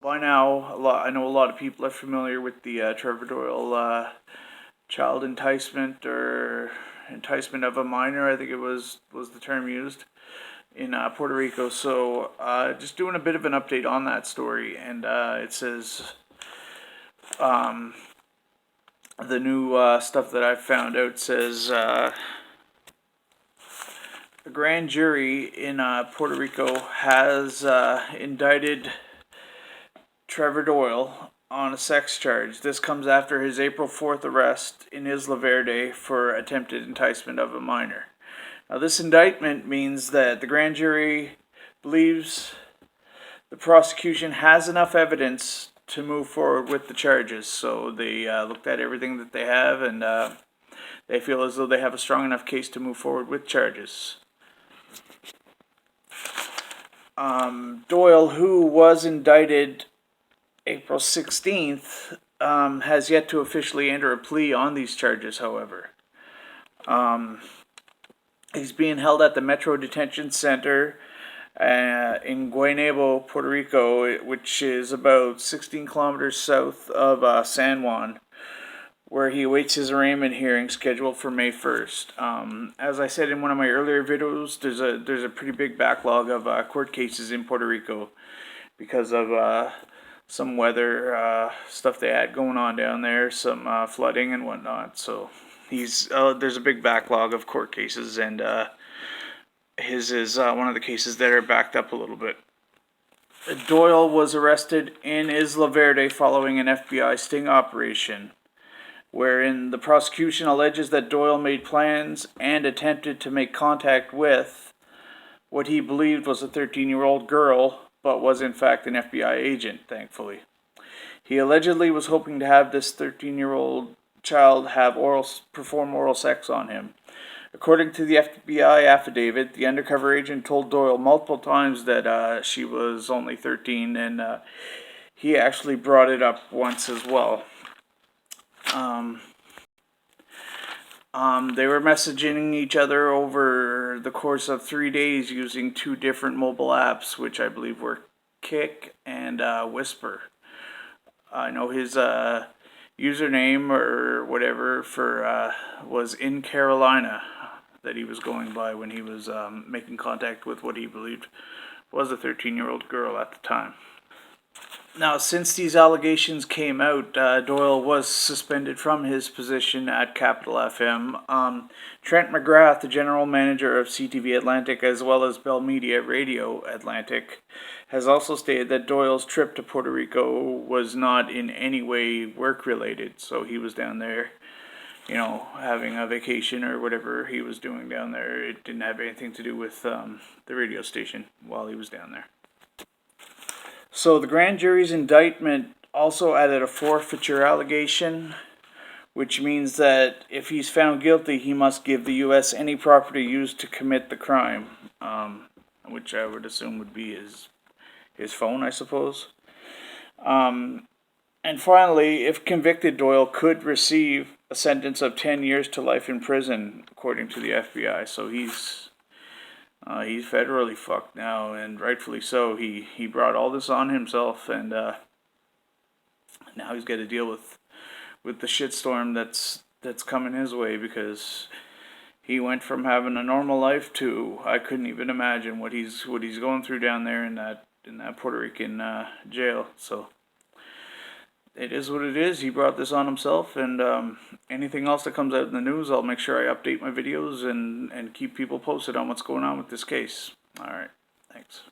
By now, I know a lot of people are familiar with the Trevor Doyle child enticement or enticement of a minor. I think it was the term used in Puerto Rico. So just doing a bit of an update on that story, and it says the new stuff that I've found out says a grand jury in Puerto Rico has indicted Trevor Doyle on a sex charge. This comes after his April 4th arrest in Isla Verde for attempted enticement of a minor. Now, this indictment means that the grand jury believes the prosecution has enough evidence to move forward with the charges. So they looked at everything that they have, and they feel as though they have a strong enough case to move forward with charges. Doyle, who was indicted April 16th, has yet to officially enter a plea on these charges, however. He's being held at the Metro Detention Center in Guaynabo, Puerto Rico, which is about 16 kilometers south of San Juan, where he awaits his arraignment hearing scheduled for May 1st. As I said in one of my earlier videos, there's a pretty big backlog of court cases in Puerto Rico because of some weather stuff they had going on down there, some flooding and whatnot. So there's a big backlog of court cases, and his is one of the cases that are backed up a little bit. Doyle was arrested in Isla Verde following an FBI sting operation, wherein the prosecution alleges that Doyle made plans and attempted to make contact with what he believed was a 13-year-old girl, but was in fact an FBI agent, thankfully. He allegedly was hoping to have this 13-year-old child perform oral sex on him. According to the F.B.I. affidavit, the undercover agent told Doyle multiple times that she was only 13, and he actually brought it up once as well. They were messaging each other over the course of 3 days using two different mobile apps, which I believe were Kick and Whisper. I know his username or whatever was in Carolina that he was going by when he was making contact with what he believed was a 13-year-old girl at the time. Now, since these allegations came out, Doyle was suspended from his position at Capital FM. Trent McGrath, the general manager of CTV Atlantic, as well as Bell Media Radio Atlantic, has also stated that Doyle's trip to Puerto Rico was not in any way work-related. So he was down there, having a vacation or whatever he was doing down there. It didn't have anything to do with the radio station while he was down there. So the grand jury's indictment also added a forfeiture allegation, which means that if he's found guilty, he must give the U.S. any property used to commit the crime, which I would assume would be his phone, I suppose. And finally, if convicted, Doyle could receive a sentence of 10 years to life in prison, according to the FBI. So he's federally fucked now, and rightfully so. He brought all this on himself, and now he's got to deal with the shitstorm that's coming his way, because he went from having a normal life to I couldn't even imagine what he's going through down there in that Puerto Rican jail. So it is what it is. He brought this on himself, and anything else that comes out in the news, I'll make sure I update my videos and keep people posted on what's going on with this case. Alright, thanks.